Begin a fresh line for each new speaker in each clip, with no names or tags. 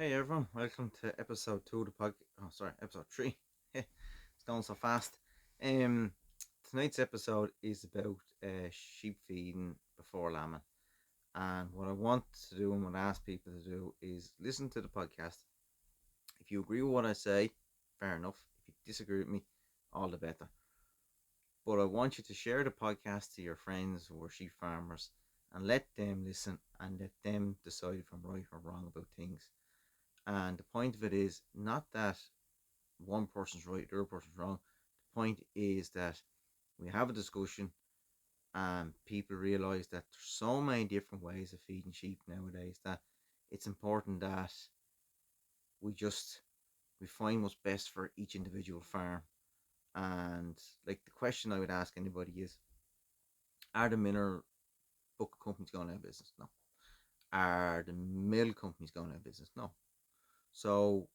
Hey everyone, welcome to episode two of the Oh, sorry, episode three. It's going so fast. Um, Tonight's episode is about sheep feeding before lambing, and what I want to do and what I ask people to do is listen to the podcast. If you agree with what I say, fair enough. If you disagree with me, all the better. But I want you to share the podcast to your friends who are sheep farmers and let them listen and let them decide if I'm right or wrong about things. And the point of it is not that one person's right, the other person's wrong. The point is that we have a discussion and people realize that there's so many different ways of feeding sheep nowadays that it's important that we just we find what's best for each individual farm. And like the question I would ask anybody is, are the mineral bucket companies going out of business? No. Are the mill companies going out of business? No. So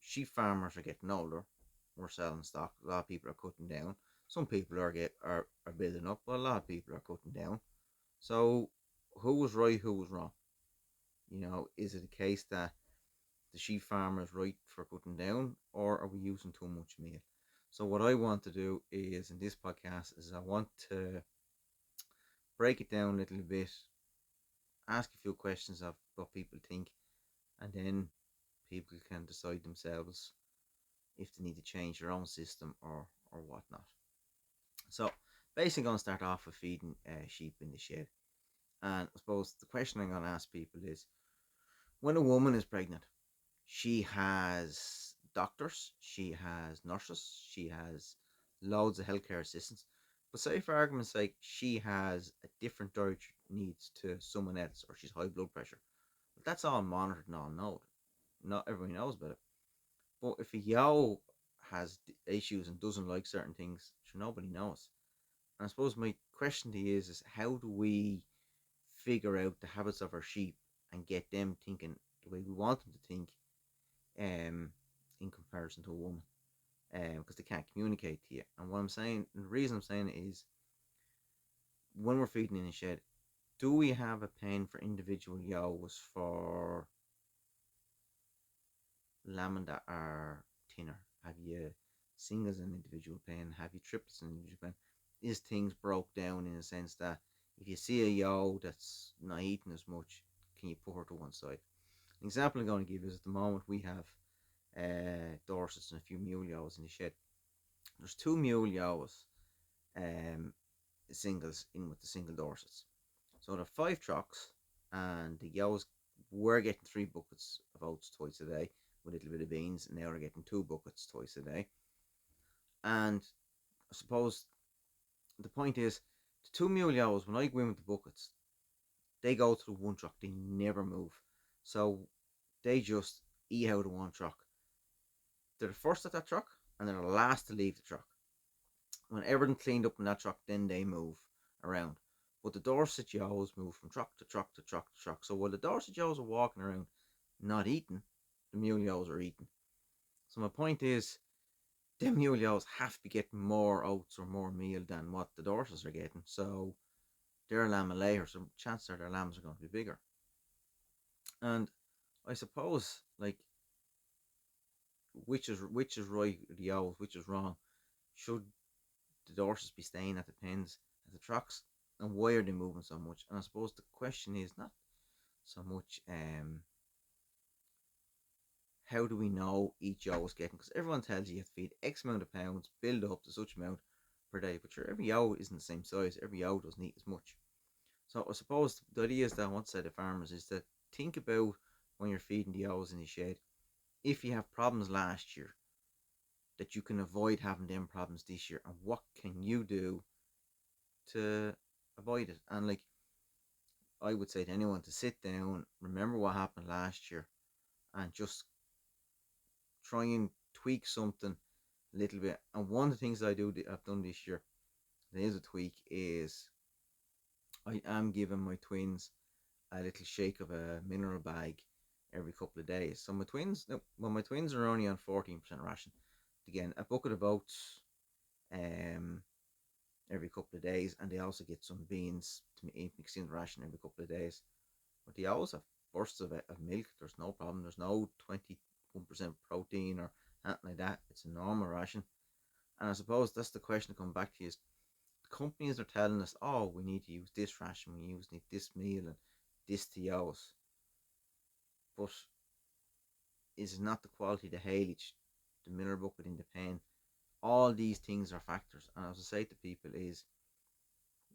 sheep farmers are getting older. We're selling stock. A lot of people are cutting down. Some people are building up, but a lot of people are cutting down. So who was right? Who was wrong? Is it a case that the sheep farmer is right for cutting down, or are we using too much meal? So what I want to do is in this podcast is I want to break it down a little bit, ask a few questions of what people think, and then people can decide themselves if they need to change their own system or whatnot. So basically, I'm going to start off with feeding sheep in the shed. And I suppose the question I'm going to ask people is, when a woman is pregnant, she has doctors, she has nurses, she has loads of healthcare assistants. But say, for argument's sake, she has a different dietary needs to someone else, or she's high blood pressure. But that's all monitored and all known. Not everybody knows about it. But if a yo has issues and doesn't like certain things, sure nobody knows. And I suppose my question to you is how do we figure out the habits of our sheep and get them thinking the way we want them to think, um, in comparison to a woman, because they can't communicate to you. And what I'm saying, and the reason I'm saying it is, when we're feeding in a shed, do we have a pen for individual yos for lambing that are thinner? Have you singles in individual pen? Have you triplets in individual pen? Is things broke down in a sense that if you see a yo that's not eating as much, can you put her to one side? An example I'm going to give is at the moment we have Dorsets and a few mule yos in the shed. There's two mule yos, um, singles in with the single Dorsets. So there are five trucks, and the yos were getting three buckets of oats twice a day with a little bit of beans, and now they're getting two buckets twice a day. And I suppose the point is, the two mule yos, when I go in with the buckets, they go through one truck, they never move. So they just eat out of one truck. They're the first at that truck, and they're the last to leave the truck. When everything's cleaned up in that truck, then they move around. But the Dorset Joes move from truck to truck to truck to truck. So while the Dorset Joes are walking around not eating, the Muleos are eating. So my point is, the Muleos have to be getting more oats or more meal than what the Dorsets are getting. So their lamb will lay, so chances are their lambs are going to be bigger. And I suppose, like, which is right, the owls, which is wrong? Should the Dorsets be staying at the pens at the trucks, and why are they moving so much? And I suppose the question is not so much how do we know each yow is getting, because everyone tells you you have to feed X amount of pounds, build up to such amount per day, but sure, every yow isn't the same size, every yow doesn't eat as much. So I suppose the idea is that I want to say to farmers is that think about when you're feeding the yows in the shed, if you have problems last year, that you can avoid having them problems this year, and what can you do to avoid it. And like, I would say to anyone to sit down, remember what happened last year, and just try and tweak something a little bit. And one of the things I've done this year, there is a tweak, is I am giving my twins a little shake of a mineral bag every couple of days. So my twins, no, well, my twins are only on 14% ration. Again, a bucket of oats, um, every couple of days, and they also get some beans to mix in the ration every couple of days. But they always have bursts of milk, there's no problem. There's no 21% protein or anything like that. It's a normal ration. And I suppose that's the question to come back to is the companies are telling us, oh, we need to use this ration, need this meal and this to use. But is it not the quality of the haylage, the mineral bucket in the pen? All these things are factors. And as I say to people is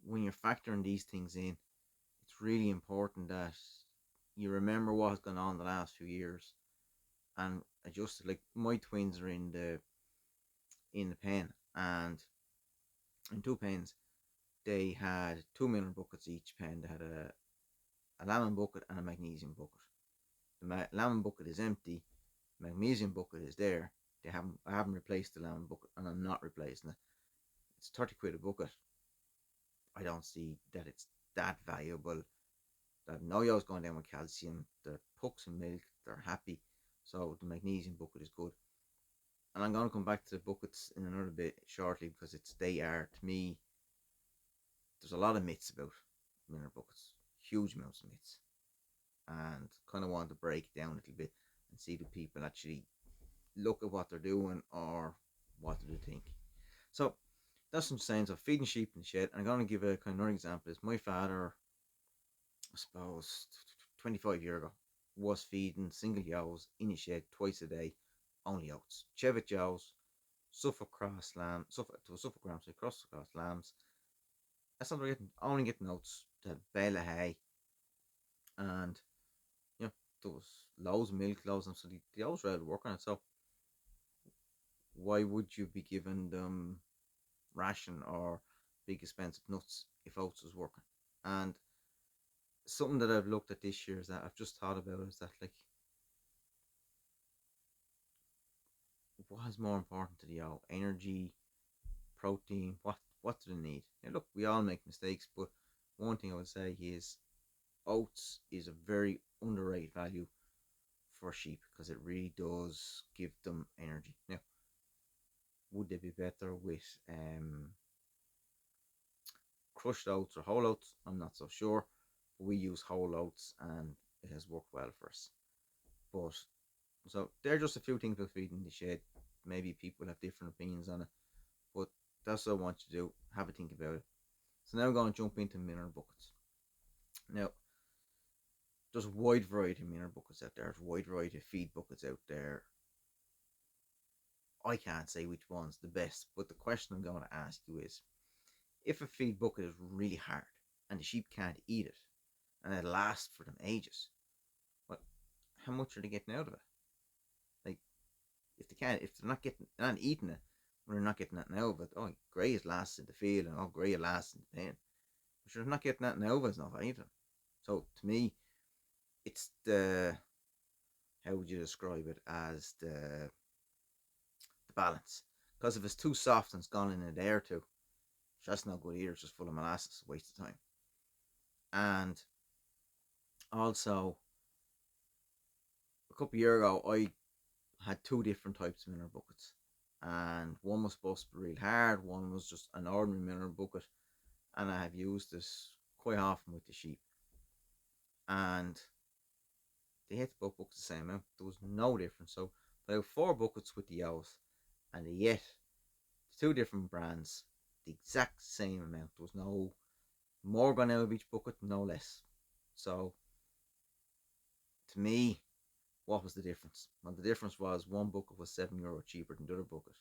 when you're factoring these things in, it's really important that you remember what has gone on the last few years and adjust it. Like my twins are in the pen, and in two pens they had two mineral buckets each pen. They had a lemon bucket and a magnesium bucket. The lemon bucket is empty, magnesium bucket is there. I haven't replaced the lemon bucket, and I'm not replacing it. It's 30 quid a bucket. I don't see that it's that valuable. That no yo's going down with calcium. They're pucks in milk. They're happy. So the magnesium bucket is good. And I'm going to come back to the buckets in another bit shortly because they are, to me, there's a lot of myths about mineral buckets. Huge amounts of myths. And kind of want to break it down a little bit and see the people actually look at what they're doing or what do they think. So that's some signs of feeding sheep in the shed. And I'm going to give a kind of another example. Is my father, I suppose 25 years ago, was feeding single yows in his shed twice a day, only oats. Cheviot yows, Suffolk cross lamb, Suffolk rams, cross lambs. That's all they're getting, only getting oats, the bale of hay, and you know, there was loads of milk, loads of them, so the oats were able to work on it. So why would you be giving them ration or big expensive nuts if oats was working? And something that I've looked at this year is that I've just thought about is that like what is more important to the owl? Energy, protein, what do they need? Now look, we all make mistakes, but one thing I would say is oats is a very underrated value for sheep because it really does give them energy. Now, would they be better with crushed oats or whole oats? I'm not so sure. But we use whole oats and it has worked well for us. But so they're just a few things about feeding the shed. Maybe people have different opinions on it, but that's what I want you to do. Have a think about it. So now I'm going to jump into mineral buckets. Now, there's a wide variety of mineral buckets out there. There's a wide variety of feed buckets out there. I can't say which one's the best, but the question I'm going to ask you is, if a feed bucket is really hard and the sheep can't eat it, and it lasts for them ages, well, how much are they getting out of it? Like, if they're not eating it, when they're not getting that out of it, oh, great, it lasts in the field, and oh, great, it lasts in the pen. But they're not getting that out of it, it's not value to them. So, to me, it's how would you describe it as the balance? Because if it's too soft and it's gone in a day or two, that's no good either. It's just full of molasses, waste of time. And also, a couple of years ago, I had two different types of mineral buckets, and one was supposed to be real hard. One was just an ordinary mineral bucket, and I have used this quite often with the sheep, and they had both buckets the same amount. There was no difference. So I have four buckets with the owls, and yet two different brands, the exact same amount. There was no more gone out of each bucket, no less. So to me, what was the difference? Well, the difference was one bucket was €7 cheaper than the other bucket.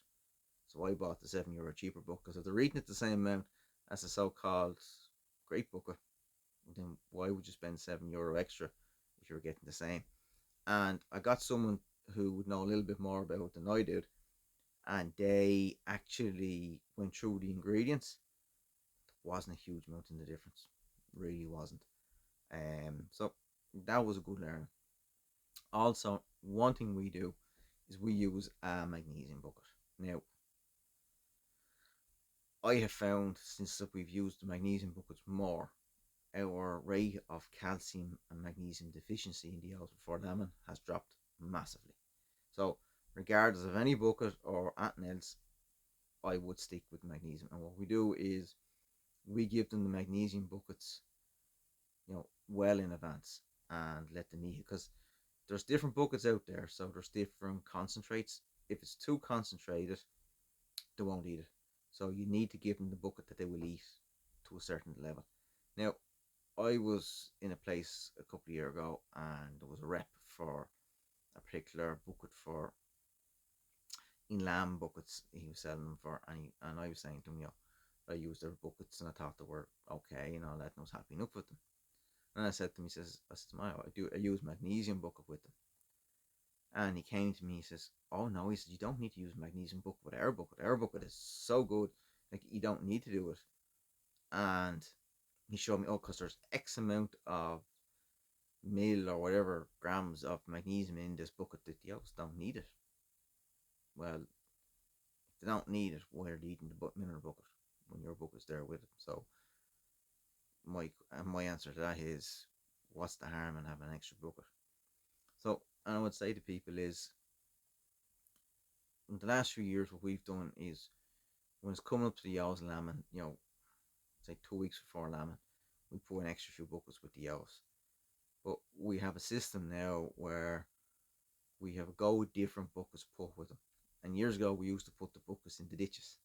So I bought the €7 cheaper bucket because if they're eating it the same amount as the so-called great bucket, then why would you spend €7 extra if you were getting the same? And I got someone who would know a little bit more about it than I did, and they actually went through the ingredients. There wasn't a huge amount in the difference, really wasn't. So that was a good learning. Also, one thing we do is we use a magnesium bucket. Now, I have found since we've used the magnesium buckets more, our rate of calcium and magnesium deficiency in the oats before lambing has dropped massively. So, regardless of any bucket or anything else, I would stick with magnesium. And what we do is we give them the magnesium buckets, well in advance. and let them eat it, because there's different buckets out there, so there's different concentrates. If it's too concentrated, they won't eat it. So you need to give them the bucket that they will eat to a certain level. Now, I was in a place a couple of years ago, and there was a rep for a particular bucket for in lamb buckets he was selling them for, and I was saying to him, I used their buckets and I thought they were okay, that, and I was happy enough with them. And I said to him, I said, I use magnesium bucket with them. And he came to me, he says, oh no, he says, you don't need to use magnesium bucket with our bucket. Our bucket is so good, like you don't need to do it. And he showed me, because there's X amount of mil or whatever grams of magnesium in this bucket that the oaks don't need it. Well, if they don't need it, why are they eating the mineral bucket when your bucket's there with it? So my answer to that is, what's the harm in having an extra bucket? So, and I would say to people is, in the last few years, what we've done is, when it's coming up to the yellows and lambing, say 2 weeks before lambing, we put an extra few buckets with the yellows. But we have a system now where we have a go with different buckets put with them. And years ago, we used to put the buckets in the ditches.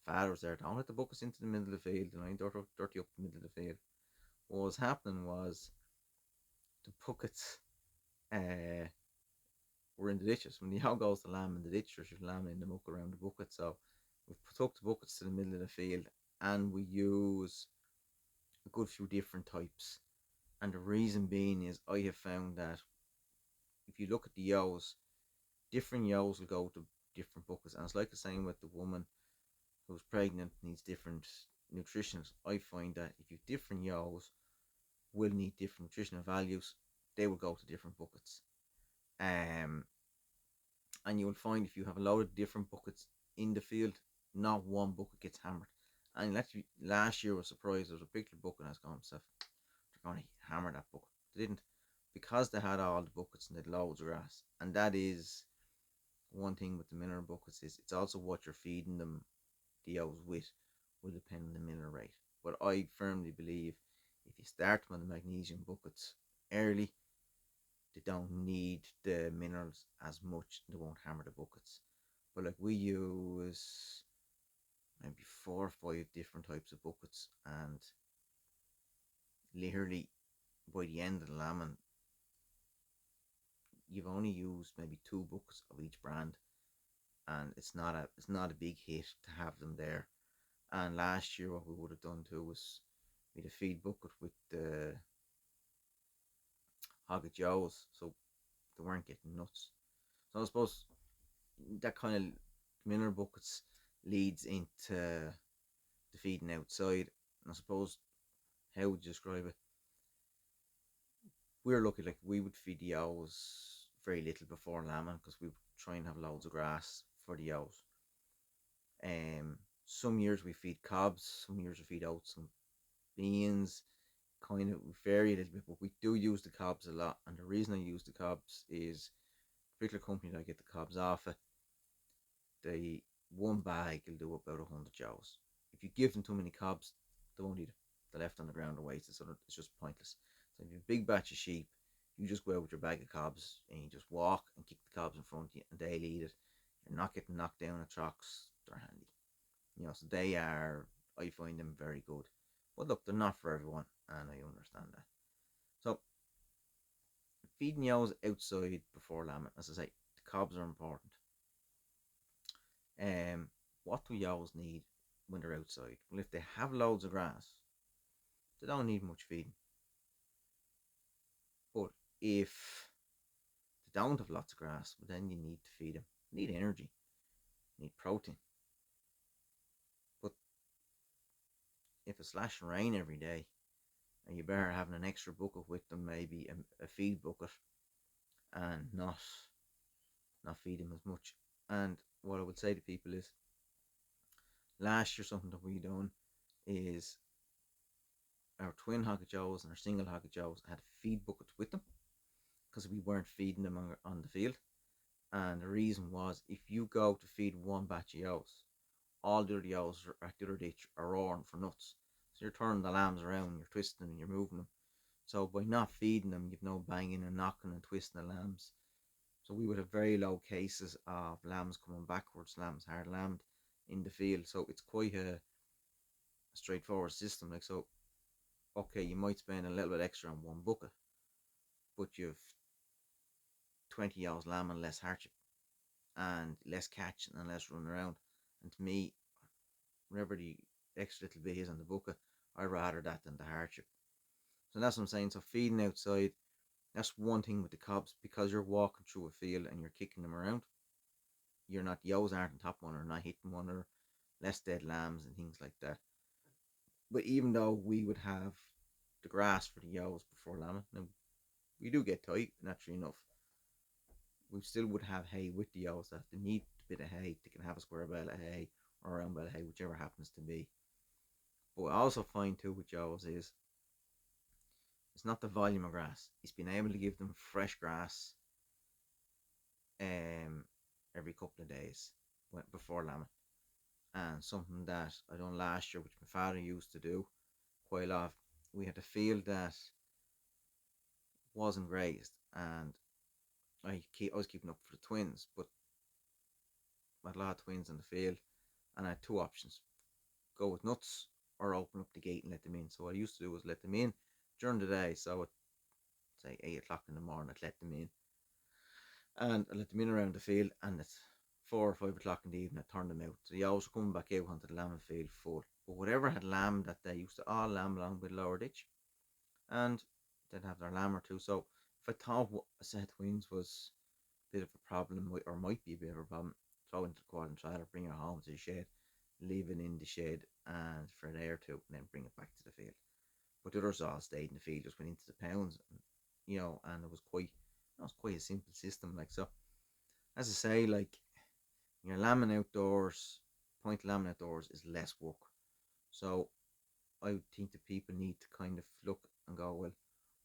Father was there, don't let the buckets into the middle of the field, and I dirty up the middle of the field. What was happening was the buckets uh, were in the ditches. When the cow goes to lamb in the ditch, there's lamb in the muck around the bucket. So we've took the buckets to the middle of the field, and we use a good few different types. And the reason being is, I have found that if you look at the yos, different yos will go to different buckets. And it's like the same with the woman who's pregnant needs different nutrition. I find that if you've different yos will need different nutritional values, they will go to different buckets. Um, and you will find if you have a lot of different buckets in the field, not one bucket gets hammered. And actually, last year I was surprised. There was a particular bucket, and I was going to myself, they're going to hammer that bucket. They didn't, because they had all the buckets and they had loads of grass. And that is one thing with the mineral buckets, is it's also what you're feeding them the owls with will depend on the mineral rate. But I firmly believe if you start them on the magnesium buckets early, they don't need the minerals as much. They won't hammer the buckets. But like, we use maybe 4 or 5 different types of buckets, and literally by the end of the lambing, you've only used maybe 2 buckets of each brand, and it's not a big hit to have them there. And last year, what we would have done too was we had a feed bucket with the Hogget Joes, so they weren't getting nuts. So I suppose that kind of mineral buckets leads into the feeding outside. And I suppose, how would you describe it? We're lucky, like we would feed the owls very little before lambing, because we would try and have loads of grass for the owls. Some years we feed cobs, some years we feed oats and beans. Kind of vary a little bit, but we do use the cobs a lot. And the reason I use the cobs is, the particular company that I get the cobs off it, they one bag will do about 100 joes. If you give them too many cobs, they won't eat it. They're left on the ground or wasted, so it's just pointless. So if you have a big batch of sheep, you just go out with your bag of cobs and you just walk and kick the cobs in front of you, and they'll eat it. You're not getting knocked down at trocks. They're handy. So they are. I find them very good. But look, they're not for everyone, and I understand that. So feeding yows outside before lambing, as I say, the cobs are important. Um, what do yows need when they're outside? Well, if they have loads of grass, they don't need much feeding. But if they don't have lots of grass, well, then you need to feed them. You need energy, you need protein. But if it's slashing rain every day, and you better having an extra bucket with them, maybe a feed bucket, and not feed them as much. And what I would say to people is, last year something that we done is, our twin Hogget Joes and our single Hogget Joes had feed buckets with them, because we weren't feeding them on the field. And the reason was, if you go to feed one batch of yows, all the other yows at the other ditch are roaring for nuts. So you're turning the lambs around, you're twisting them, and you're moving them. So by not feeding them, you've no banging and knocking and twisting the lambs. So we would have very low cases of lambs coming backwards, lambs hard lambed in the field. So it's quite a straightforward system. Like, so, okay, you might spend a little bit extra on one bucket, but you've 20 hours lamb and less hardship and less catching and less running around. And to me, whatever the extra little bit is on the bucket, I'd rather that than the hardship. So that's what I'm saying. So feeding outside, that's one thing with the cobs, because you're walking through a field and you're kicking them around. You're not, the owls aren't on top of one or not hitting one, or less dead lambs and things like that. But even though we would have the grass for the ewes before lambing, now we do get tight naturally enough. We still would have hay with the ewes. That they need a bit of hay, they can have a square bale of hay or a round bale of hay, whichever happens to be. But I also find too with ewes is it's not the volume of grass; it's being able to give them fresh grass um every couple of days before lambing. And something that I done last year, which my father used to do quite a lot. We had a field that wasn't grazed, and I was keeping up for the twins, but I had a lot of twins in the field, and I had two options: go with nuts or open up the gate and let them in. So what I used to do was let them in during the day. So at say 8 o'clock in the morning, I'd let them in, and I let them in around the field, and at 4 or 5 o'clock in the evening, I turned them out. So the owls were coming back out onto the lambing field full. But whatever had lamb that day used to all lamb along by the lower ditch, and they'd have their lamb or two. So if I thought a set of twins was a bit of a problem, or might be a bit of a problem, throw into the quad and trailer, bring it home to the shed, leave it in the shed and for a day or two, and then bring it back to the field. But the others all stayed in the field, just went into the pounds, and it was quite a simple system. Like, so, as I say, like, you're lambing outdoors, point of lambing outdoors is less work. So I would think that people need to kind of look and go, well,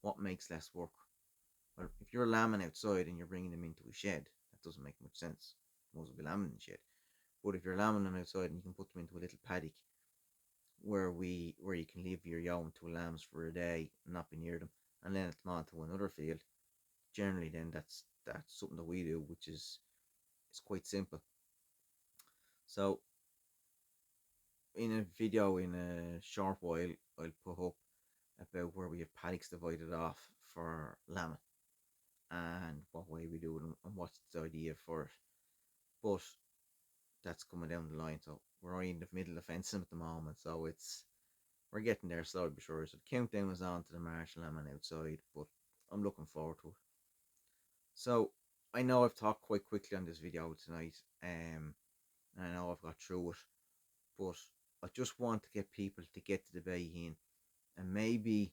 what makes less work? Well, if you're lambing outside and you're bringing them into a shed, that doesn't make much sense. Most will be lambing in the shed. But if you're lambing them outside and you can put them into a little paddock where you can leave your young two lambs for a day and not be near them, and then let them on to another field, generally then that's something that we do, which is it's quite simple. So in a video in a short while, I'll put up about where we have paddocks divided off for lambing and what way we do it and what's the idea for it. But that's coming down the line. So we're only in the middle of fencing at the moment. So we're getting there slowly but sure. So the countdown is on to the martial lambing outside, but I'm looking forward to it. So I know I've talked quite quickly on this video tonight, and I know I've got through it, but I just want to get people to get to the bay and maybe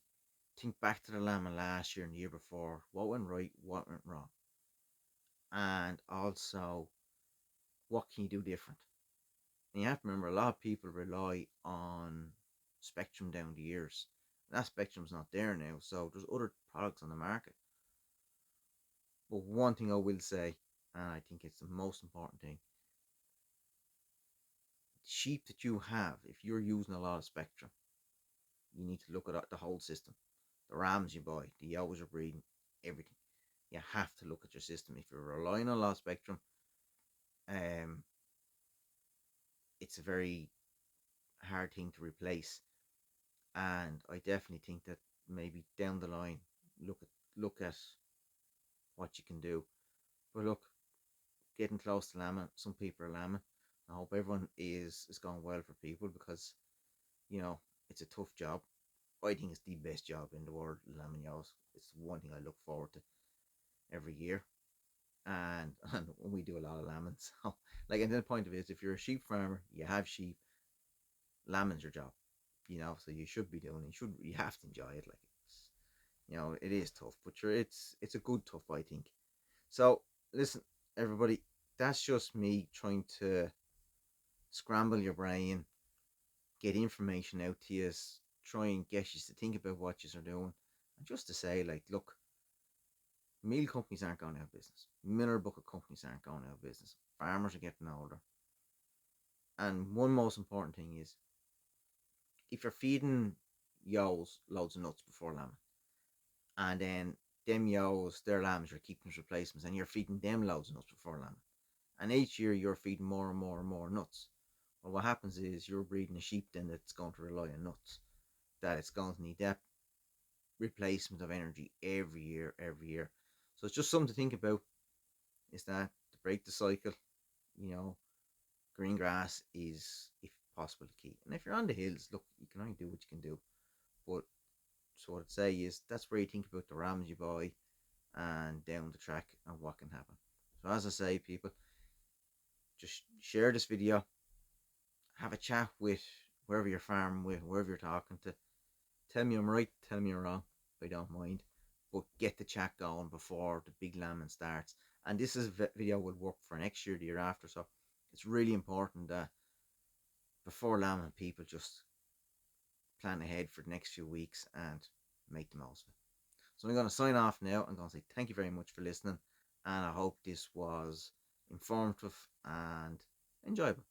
think back to the lambing last year and the year before. What went right, what went wrong, and also what can you do different. And you have to remember, a lot of people rely on Spectrum down the years. That Spectrum's not there now, so there's other products on the market. But one thing I will say, and I think it's the most important thing: sheep that you have, if you're using a lot of Spectrum, you need to look at the whole system. The rams you buy, the ewes you're breeding, everything. You have to look at your system. If you're relying on a lot of Spectrum, um, it's a very hard thing to replace. And I definitely think that maybe down the line, look at what you can do. But look, getting close to lambing, some people are lambing. I hope everyone is going well for people, because it's a tough job. I think it's the best job in the world, lambing ewes. It's one thing I look forward to every year, and and we do a lot of lambing. So, like, and then the point of it is, if you're a sheep farmer, you have sheep, lambing's your job. So you should be doing it. You have to enjoy it. Like, it is tough, but it's a good tough, I think. So listen, everybody, that's just me trying to scramble your brain, get information out to you, try and get you to think about what you are doing, and just to say, like, look, meal companies aren't going out of business. Miller bucket companies aren't going out of business. Farmers are getting older, and one most important thing is, if you're feeding yows loads of nuts before lambing, and then them yos, their lambs, you're keeping as replacements, and you're feeding them loads of nuts before lambing. And each year you're feeding more and more and more nuts. Well, what happens is you're breeding a sheep then that's going to rely on nuts. That it's going to need that replacement of energy every year. So it's just something to think about. Is that to break the cycle? You know, green grass is, if possible, the key. And if you're on the hills, look, you can only do what you can do. But so what I'd say is that's where you think about the rams you buy and down the track and what can happen. So as I say, people, just share this video, have a chat with wherever you're farming with, wherever you're talking to. Tell me I'm right, tell me I'm wrong. I don't mind. But get the chat going before the big lambing starts. And this is video will work for next year, the year after. So it's really important that before lambing, people just plan ahead for the next few weeks and make the most of it. So I'm going to sign off now. I'm going to say thank you very much for listening. And I hope this was informative and enjoyable.